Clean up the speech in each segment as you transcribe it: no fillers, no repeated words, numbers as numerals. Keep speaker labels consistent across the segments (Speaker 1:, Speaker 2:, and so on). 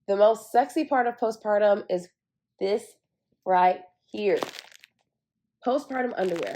Speaker 1: The most sexy part of postpartum is this right here. Postpartum underwear.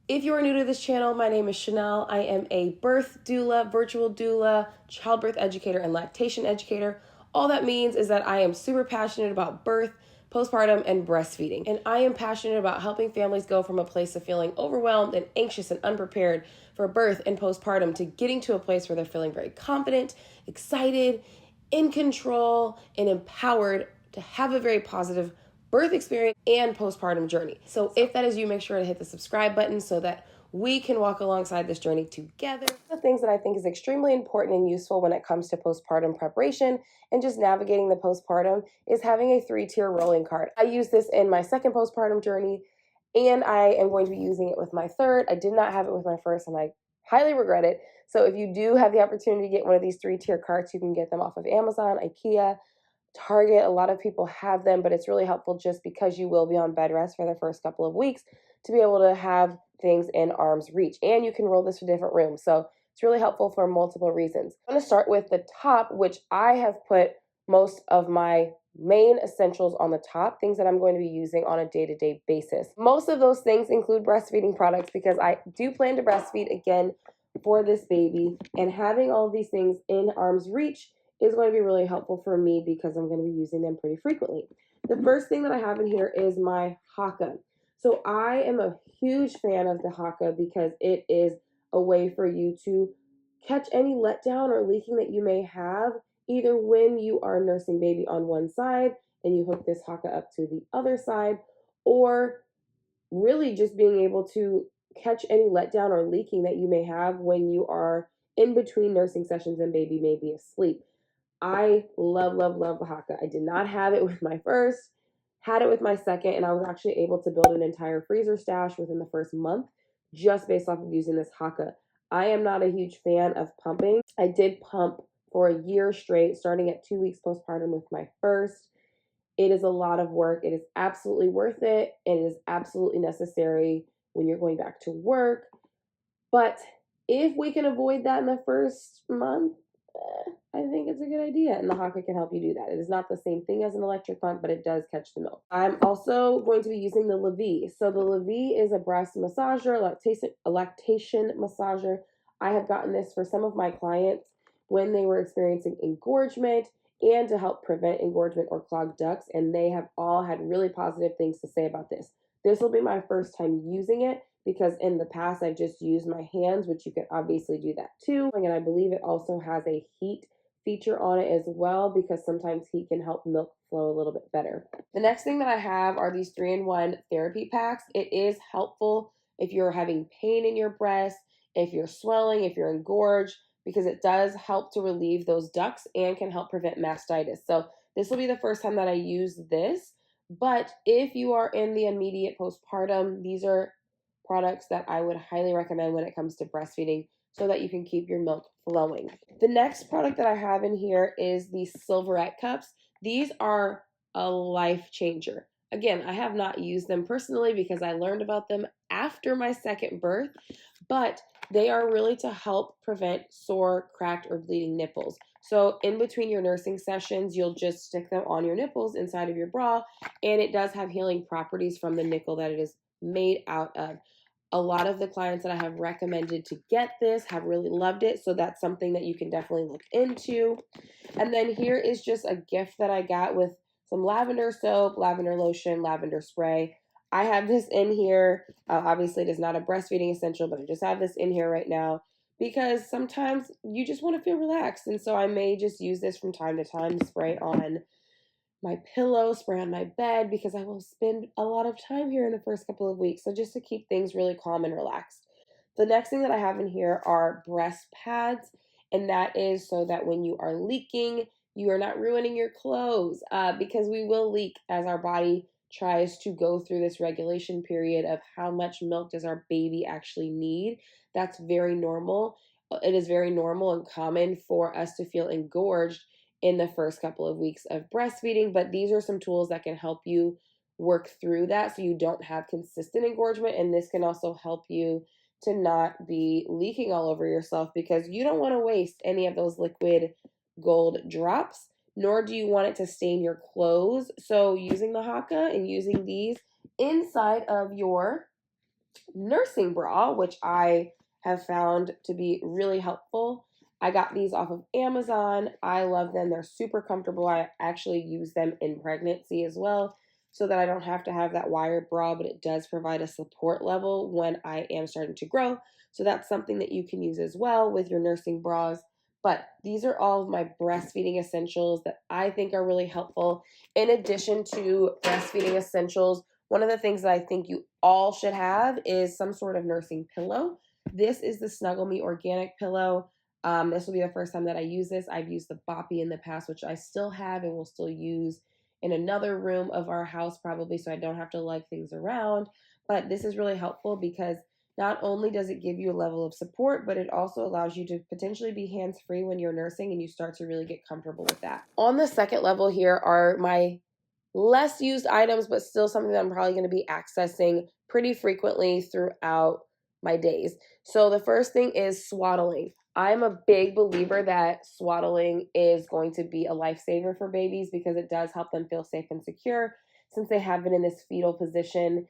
Speaker 1: If you are new to this channel, my name is Chanel. I am a birth doula, virtual doula, childbirth educator, and lactation educator. All that means is that I am super passionate about birth, postpartum, and breastfeeding. And I am passionate about helping families go from a place of feeling overwhelmed and anxious and unprepared for birth and postpartum to getting to a place where they're feeling very confident, excited, in control, and empowered to have a very positive birth experience and postpartum journey. So if that is you, make sure to hit the subscribe button so that we can walk alongside this journey together. One of the things that I think is extremely important and useful when it comes to postpartum preparation and just navigating the postpartum is having a 3-tier rolling cart. I use this in my second postpartum journey, and I am going to be using it with my third. I did not have it with my first, and I highly regret it. So if you do have the opportunity to get one of these 3-tier carts, you can get them off of Amazon, IKEA, Target. A lot of people have them, but it's really helpful just because you will be on bed rest for the first couple of weeks to be able to have things in arm's reach. And you can roll this for different rooms. So it's really helpful for multiple reasons. I'm going to start with the top, which I have put most of my main essentials on the top, things that I'm going to be using on a day-to-day basis. Most of those things include breastfeeding products because I do plan to breastfeed again for this baby, and having all of these things in arm's reach is going to be really helpful for me because I'm going to be using them pretty frequently. The first thing that I have in here is my Haka. So I am a huge fan of the Haka because it is a way for you to catch any letdown or leaking that you may have, either when you are nursing baby on one side and you hook this Haka up to the other side, or really just being able to catch any letdown or leaking that you may have when you are in between nursing sessions and baby may be asleep. I love, love, love the Haka. I did not have it with my first, had it with my second, and I was actually able to build an entire freezer stash within the first month just based off of using this Haka. I am not a huge fan of pumping. I did pump for a year straight, starting at 2 weeks postpartum with my first. It is a lot of work. It is absolutely worth it, and it is absolutely necessary when you're going back to work. But if we can avoid that in the first month, I think it's a good idea, and the Haka can help you do that. It is not the same thing as an electric pump, but it does catch the milk. I'm also going to be using the Levi. So the Levi is a breast massager, a lactation massager. I have gotten this for some of my clients when they were experiencing engorgement and to help prevent engorgement or clogged ducts, and they have all had really positive things to say about this. This will be my first time using it, because in the past I've just used my hands, which you can obviously do that too. And I believe it also has a heat feature on it as well, because sometimes heat can help milk flow a little bit better. The next thing that I have are these 3-in-1 therapy packs. It is helpful if you're having pain in your breast, if you're swelling, if you're engorged, because it does help to relieve those ducts and can help prevent mastitis. So this will be the first time that I use this. But if you are in the immediate postpartum, these are products that I would highly recommend when it comes to breastfeeding so that you can keep your milk flowing. The next product that I have in here is the Silverette cups. These are a life changer. Again, I have not used them personally because I learned about them after my second birth, but they are really to help prevent sore, cracked, or bleeding nipples. So in between your nursing sessions, you'll just stick them on your nipples inside of your bra, and it does have healing properties from the nickel that it is made out of. A lot of the clients that I have recommended to get this have really loved it, so that's something that you can definitely look into. And then here is just a gift that I got with some lavender soap, lavender lotion, lavender spray. I have this in here. Obviously, it is not a breastfeeding essential, but I just have this in here right now because sometimes you just want to feel relaxed. And so I may just use this from time to time, spray on my pillow, spray on my bed, because I will spend a lot of time here in the first couple of weeks. So just to keep things really calm and relaxed. The next thing that I have in here are breast pads, and that is so that when you are leaking, you are not ruining your clothes, because we will leak as our body tries to go through this regulation period of how much milk does our baby actually need. That's very normal. It is very normal and common for us to feel engorged in the first couple of weeks of breastfeeding, but these are some tools that can help you work through that so you don't have consistent engorgement. And this can also help you to not be leaking all over yourself, because you don't want to waste any of those liquid gold drops, nor do you want it to stain your clothes. So using the Haka and using these inside of your nursing bra, which I have found to be really helpful. I got these off of Amazon. I love them. They're super comfortable. I actually use them in pregnancy as well, so that I don't have to have that wired bra, but it does provide a support level when I am starting to grow. So that's something that you can use as well with your nursing bras. But these are all of my breastfeeding essentials that I think are really helpful. In addition to breastfeeding essentials, one of the things that I think you all should have is some sort of nursing pillow. This is the Snuggle Me Organic pillow. This will be the first time that I use this. I've used the Boppy in the past, which I still have and will still use in another room of our house probably, so I don't have to lug things around. But this is really helpful because not only does it give you a level of support, but it also allows you to potentially be hands-free when you're nursing, and you start to really get comfortable with that. On the second level here are my less used items, but still something that I'm probably going to be accessing pretty frequently throughout my days. So the first thing is swaddling. I'm a big believer that swaddling is going to be a lifesaver for babies, because it does help them feel safe and secure, since they have been in this fetal position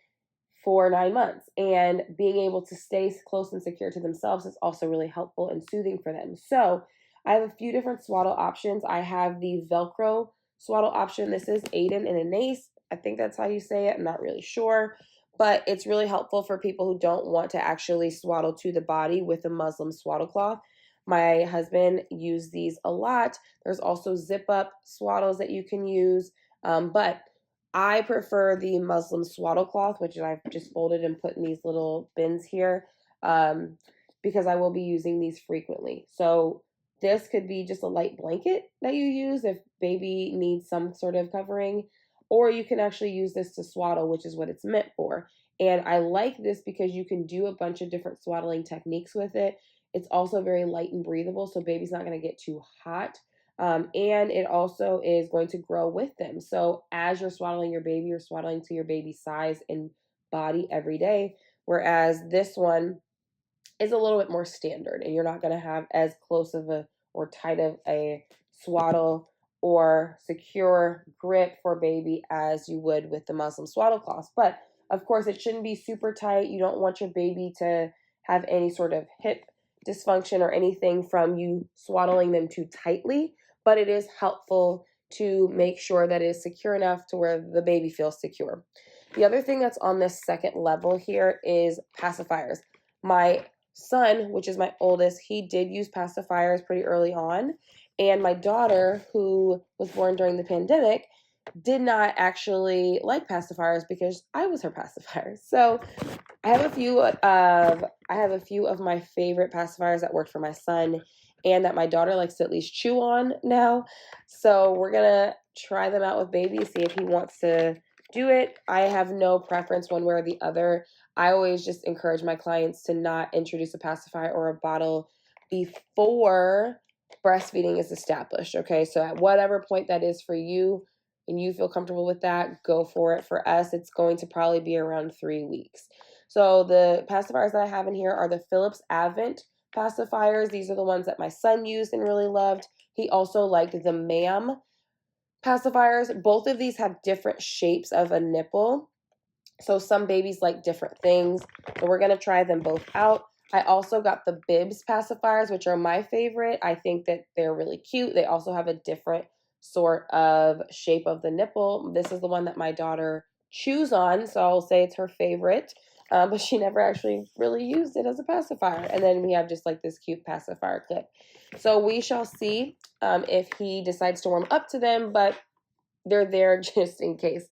Speaker 1: for 9 months. And being able to stay close and secure to themselves is also really helpful and soothing for them. So I have a few different swaddle options. I have the Velcro swaddle option. This is Aiden and Anais. I think that's how you say it. I'm not really sure. But it's really helpful for people who don't want to actually swaddle to the body with a Muslim swaddle cloth. My husband used these a lot. There's also zip-up swaddles that you can use. But I prefer the Muslim swaddle cloth, which I've just folded and put in these little bins here, because I will be using these frequently. So this could be just a light blanket that you use if baby needs some sort of covering, or you can actually use this to swaddle, which is what it's meant for. And I like this because you can do a bunch of different swaddling techniques with it. It's also very light and breathable, so baby's not going to get too hot. And it also is going to grow with them. So as you're swaddling your baby, you're swaddling to your baby's size and body every day. Whereas this one is a little bit more standard, and you're not going to have as close of a or tight of a swaddle or secure grip for baby as you would with the Muslim swaddle cloths. But of course, it shouldn't be super tight. You don't want your baby to have any sort of hip dysfunction or anything from you swaddling them too tightly, but it is helpful to make sure that it is secure enough to where the baby feels secure. The other thing that's on this second level here is pacifiers. My son, which is my oldest, he did use pacifiers pretty early on, and my daughter, who was born during the pandemic, did not actually like pacifiers because I was her pacifier. So I have a few of my favorite pacifiers that worked for my son and that my daughter likes to at least chew on now. So we're gonna try them out with baby, see if he wants to do it. I have no preference one way or the other. I always just encourage my clients to not introduce a pacifier or a bottle before breastfeeding is established. Okay, so at whatever point that is for you and you feel comfortable with that, go for it. For us, it's going to probably be around 3 weeks. So the pacifiers that I have in here are the Philips Avent pacifiers. These are the ones that my son used and really loved. He also liked the MAM pacifiers. Both of these have different shapes of a nipple. So some babies like different things. So we're going to try them both out. I also got the Bibs pacifiers, which are my favorite. I think that they're really cute. They also have a different sort of shape of the nipple. This is the one that my daughter chews on, so I'll say it's her favorite. But she never actually really used it as a pacifier. And then we have just like this cute pacifier clip. So we shall see if he decides to warm up to them, but they're there just in case.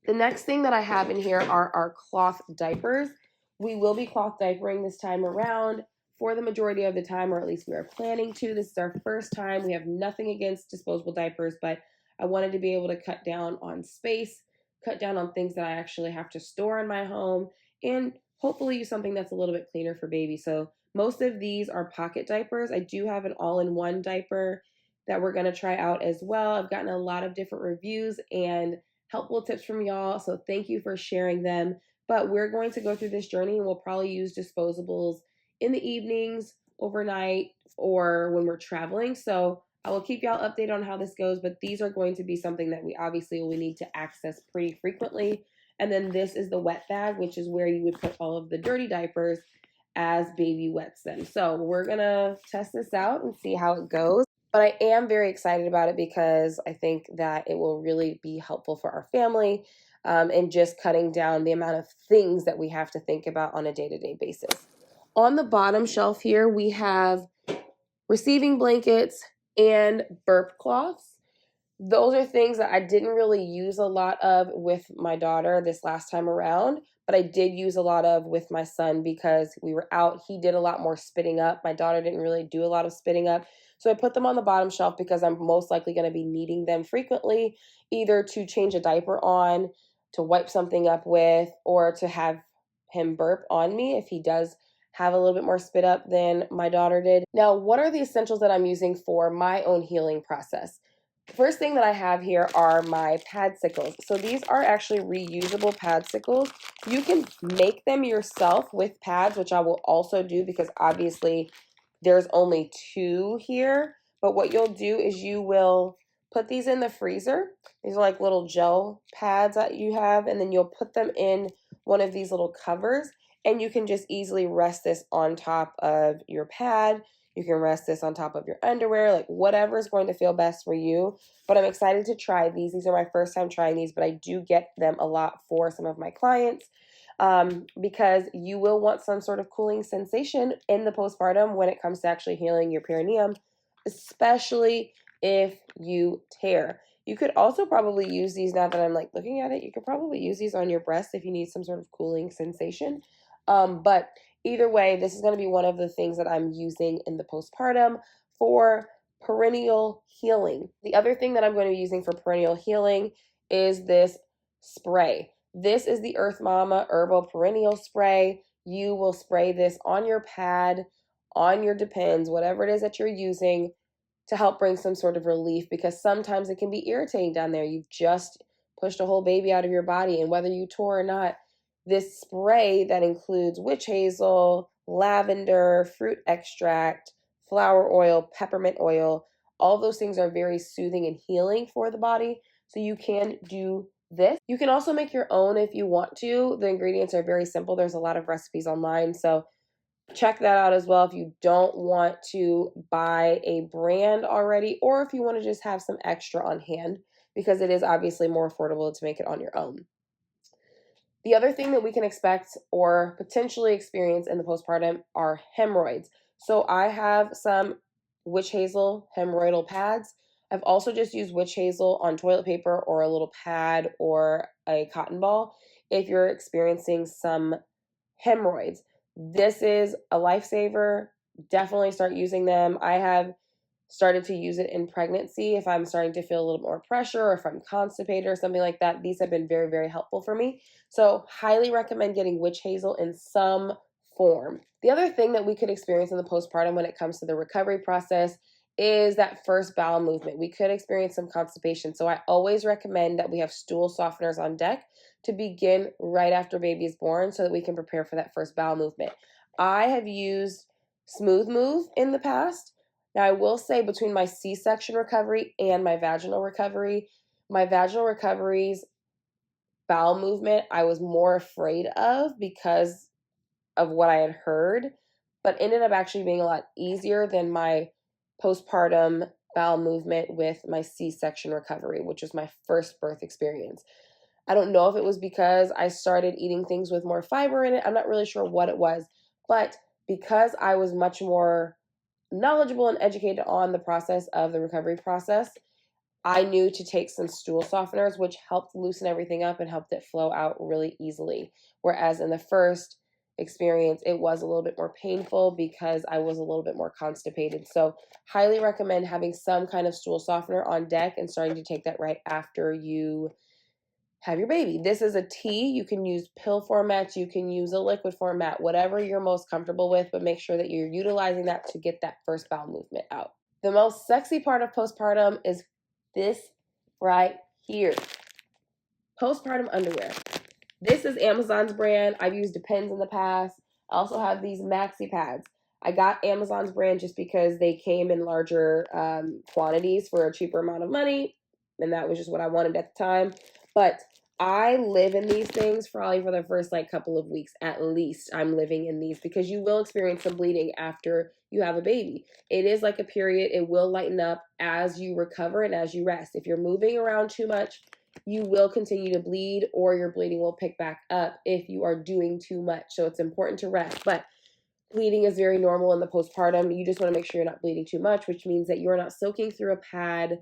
Speaker 1: The next thing that I have in here are our cloth diapers. We will be cloth diapering this time around for the majority of the time, or at least we are planning to. This is our first time. We have nothing against disposable diapers, but I wanted to be able to cut down on space, cut down on things that I actually have to store in my home, and hopefully use something that's a little bit cleaner for baby. So most of these are pocket diapers. I do have an all-in-one diaper that we're going to try out as well. I've gotten a lot of different reviews, and helpful tips from y'all. So thank you for sharing them. But we're going to go through this journey and we'll probably use disposables in the evenings, overnight, or when we're traveling. So I will keep y'all updated on how this goes, but these are going to be something that we obviously will need to access pretty frequently. And then this is the wet bag, which is where you would put all of the dirty diapers as baby wets them. So we're gonna test this out and see how it goes. But I am very excited about it because I think that it will really be helpful for our family, and just cutting down the amount of things that we have to think about on a day-to-day basis. On the bottom shelf here, we have receiving blankets and burp cloths. Those are things that I didn't really use a lot of with my daughter this last time around, but I did use a lot of with my son because we were out. He did a lot more spitting up. My daughter didn't really do a lot of spitting up. So I put them on the bottom shelf because I'm most likely going to be needing them frequently, either to change a diaper on, to wipe something up with, or to have him burp on me if he does have a little bit more spit up than my daughter did. Now, what are the essentials that I'm using for my own healing process? First thing that I have here are my padsicles. So these are actually reusable padsicles. You can make them yourself with pads, which I will also do because obviously there's only 2 here. But what you'll do is you will put these in the freezer. These are like little gel pads that you have, and then you'll put them in one of these little covers, and you can just easily rest this on top of your pad. You can rest this on top of your underwear, like whatever is going to feel best for you. But I'm excited to try these. These are my first time trying these, but I do get them a lot for some of my clients, because you will want some sort of cooling sensation in the postpartum when it comes to actually healing your perineum, especially if you tear. You could also probably use these, now that I'm like looking at it, you could probably use these on your breast if you need some sort of cooling sensation. But either way, this is going to be one of the things that I'm using in the postpartum for perennial healing. The other thing that I'm going to be using for perennial healing is this spray. This is the Earth Mama Herbal Perennial Spray. You will spray this on your pad, on your Depends, whatever it is that you're using, to help bring some sort of relief, because sometimes it can be irritating down there. You've just pushed a whole baby out of your body, and whether you tore or not, this spray that includes witch hazel, lavender, fruit extract, flower oil, peppermint oil, all those things are very soothing and healing for the body. So you can do this. You can also make your own if you want to. The ingredients are very simple. There's a lot of recipes online, so check that out as well if you don't want to buy a brand already, or if you want to just have some extra on hand, because it is obviously more affordable to make it on your own. The other thing that we can expect or potentially experience in the postpartum are hemorrhoids. So I have some witch hazel hemorrhoidal pads. I've also just used witch hazel on toilet paper or a little pad or a cotton ball if you're experiencing some hemorrhoids. This is a lifesaver. Definitely start using them. I have started to use it in pregnancy if I'm starting to feel a little more pressure, or if I'm constipated or something like that. These have been very, very helpful for me. So highly recommend getting witch hazel in some form. The other thing that we could experience in the postpartum when it comes to the recovery process is that first bowel movement. We could experience some constipation. So I always recommend that we have stool softeners on deck to begin right after baby is born, so that we can prepare for that first bowel movement. I have used Smooth Move in the past. Now, I will say, between my C-section recovery and my vaginal recovery's bowel movement, I was more afraid of because of what I had heard, but ended up actually being a lot easier than my postpartum bowel movement with my C-section recovery, which was my first birth experience. I don't know if it was because I started eating things with more fiber in it. I'm not really sure what it was, but because I was much more knowledgeable and educated on the process of the recovery process, I knew to take some stool softeners, which helped loosen everything up and helped it flow out really easily. Whereas in the first experience, it was a little bit more painful because I was a little bit more constipated. So highly recommend having some kind of stool softener on deck and starting to take that right after you have your baby. This is a tea. You can use pill formats. You can use a liquid format, whatever you're most comfortable with, but make sure that you're utilizing that to get that first bowel movement out. The most sexy part of postpartum is this right here. Postpartum underwear. This is Amazon's brand. I've used Depends in the past. I also have these maxi pads. I got Amazon's brand just because they came in larger quantities for a cheaper amount of money, and that was just what I wanted at the time. But I live in these things probably for the first like couple of weeks at least. I'm living in these because you will experience some bleeding after you have a baby. It is like a period. It will lighten up as you recover and as you rest. If you're moving around too much, you will continue to bleed, or your bleeding will pick back up if you are doing too much. So it's important to rest. But bleeding is very normal in the postpartum. You just want to make sure you're not bleeding too much, which means that you're not soaking through a pad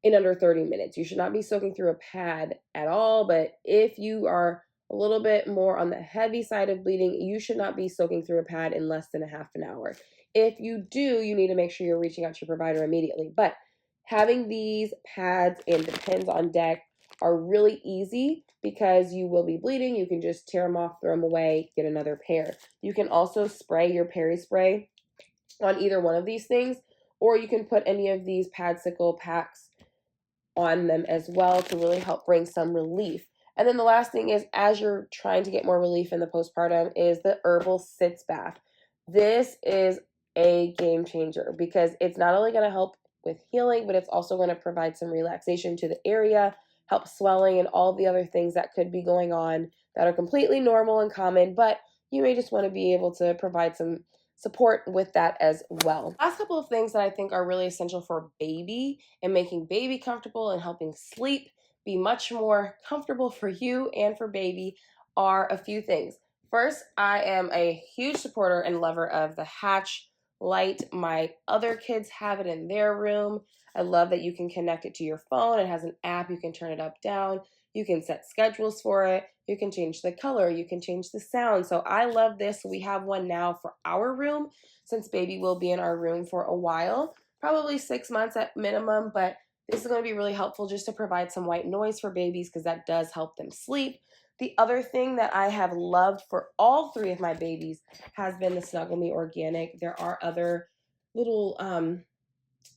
Speaker 1: in under 30 minutes. You should not be soaking through a pad at all. But if you are a little bit more on the heavy side of bleeding, you should not be soaking through a pad in less than a half an hour. If you do, you need to make sure you're reaching out to your provider immediately. But having these pads and Depends on deck are really easy because you will be bleeding. You can just tear them off, throw them away, get another pair. You can also spray your peri spray on either one of these things, or you can put any of these Padsicle packs on them as well to really help bring some relief. And then the last thing is, as you're trying to get more relief in the postpartum, is the herbal sitz bath. This is a game changer because it's not only going to help with healing, but it's also going to provide some relaxation to the area, help swelling and all the other things that could be going on that are completely normal and common, but you may just want to be able to provide some support with that as well. Last couple of things that I think are really essential for baby and making baby comfortable and helping sleep be much more comfortable for you and for baby are a few things. First, I am a huge supporter and lover of the Hatch light. My other kids have it in their room. I love that you can connect it to your phone. It has an app. You can turn it up, down. You can set schedules for it. You can change the color. You can change the sound. So I love this. We have one now for our room since baby will be in our room for a while, probably 6 months at minimum, but this is going to be really helpful just to provide some white noise for babies because that does help them sleep. The other thing that I have loved for all three of my babies has been the Snuggle Me Organic. There are other little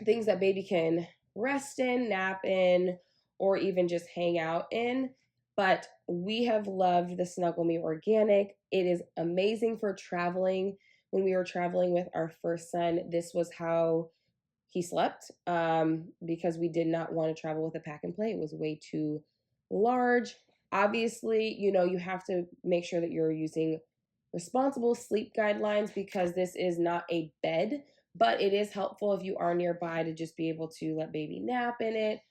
Speaker 1: things that baby can rest in, nap in, or even just hang out in. But we have loved the Snuggle Me Organic. It is amazing for traveling. When we were traveling with our first son, this was how he slept because we did not want to travel with a pack and play. It was way too large. Obviously, you have to make sure that you're using responsible sleep guidelines because this is not a bed, but it is helpful if you are nearby to just be able to let baby nap in it.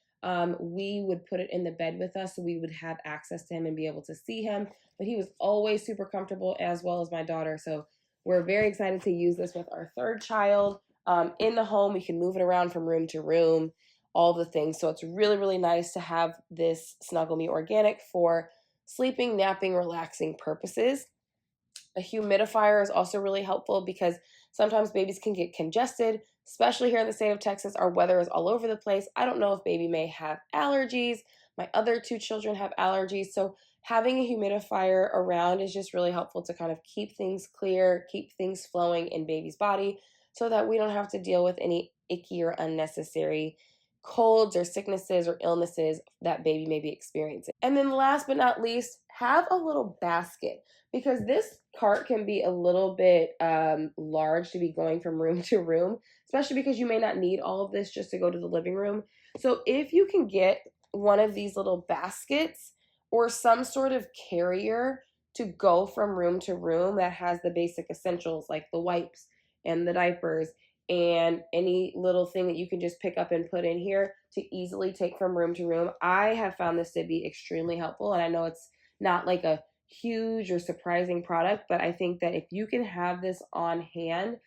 Speaker 1: We would put it in the bed with us so we would have access to him and be able to see him, but he was always super comfortable as well as my daughter. So we're very excited to use this with our third child. In the home, we can move it around from room to room, all the things. So it's really, really nice to have this Snuggle Me Organic for sleeping, napping, relaxing purposes. A humidifier is also really helpful because sometimes babies can get congested, especially here in the state of Texas. Our weather is all over the place. I don't know if baby may have allergies. My other two children have allergies. So having a humidifier around is just really helpful to kind of keep things clear, keep things flowing in baby's body so that we don't have to deal with any icky or unnecessary colds or sicknesses or illnesses that baby may be experiencing. And then last but not least, have a little basket because this cart can be a little bit large to be going from room to room, especially because you may not need all of this just to go to the living room. So if you can get one of these little baskets or some sort of carrier to go from room to room that has the basic essentials like the wipes and the diapers and any little thing that you can just pick up and put in here to easily take from room to room, I have found this to be extremely helpful. And I know it's not like a huge or surprising product, but I think that if you can have this on hand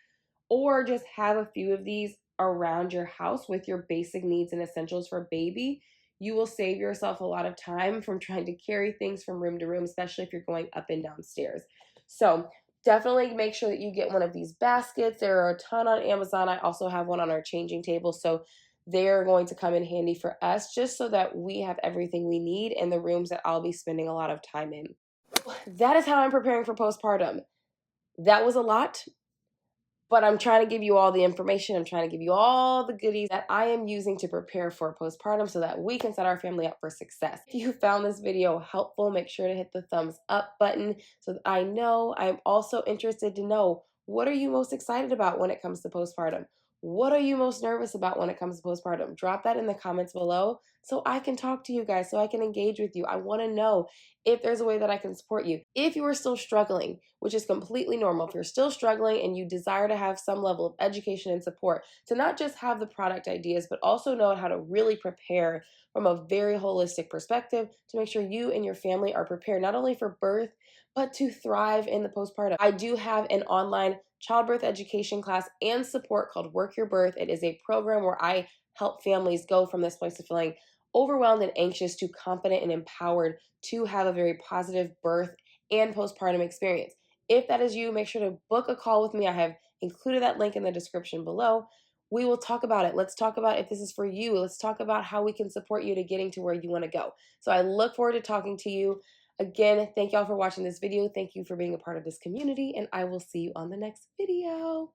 Speaker 1: or just have a few of these around your house with your basic needs and essentials for baby, you will save yourself a lot of time from trying to carry things from room to room, especially if you're going up and down stairs. So definitely make sure that you get one of these baskets. There are a ton on Amazon. I also have one on our changing table. So they're going to come in handy for us just so that we have everything we need in the rooms that I'll be spending a lot of time in. That is how I'm preparing for postpartum. That was a lot. But I'm trying to give you all the information. I'm trying to give you all the goodies that I am using to prepare for postpartum so that we can set our family up for success. If you found this video helpful, make sure to hit the thumbs up button so that I know. I'm also interested to know, what are you most excited about when it comes to postpartum? What are you most nervous about when it comes to postpartum? Drop that in the comments below so I can talk to you guys, so I can engage with you. I want to know if there's a way that I can support you. If you are still struggling, which is completely normal, if you're still struggling and you desire to have some level of education and support to not just have the product ideas, but also know how to really prepare from a very holistic perspective to make sure you and your family are prepared not only for birth, but to thrive in the postpartum. I do have an online childbirth education class and support called Work Your Birth. It is a program where I help families go from this place of feeling overwhelmed and anxious to confident and empowered to have a very positive birth and postpartum experience. If that is you, make sure to book a call with me. I have included that link in the description below. We will talk about it. Let's talk about if this is for you. Let's talk about how we can support you to getting to where you want to go. So I look forward to talking to you. Again, thank y'all for watching this video. Thank you for being a part of this community, and I will see you on the next video.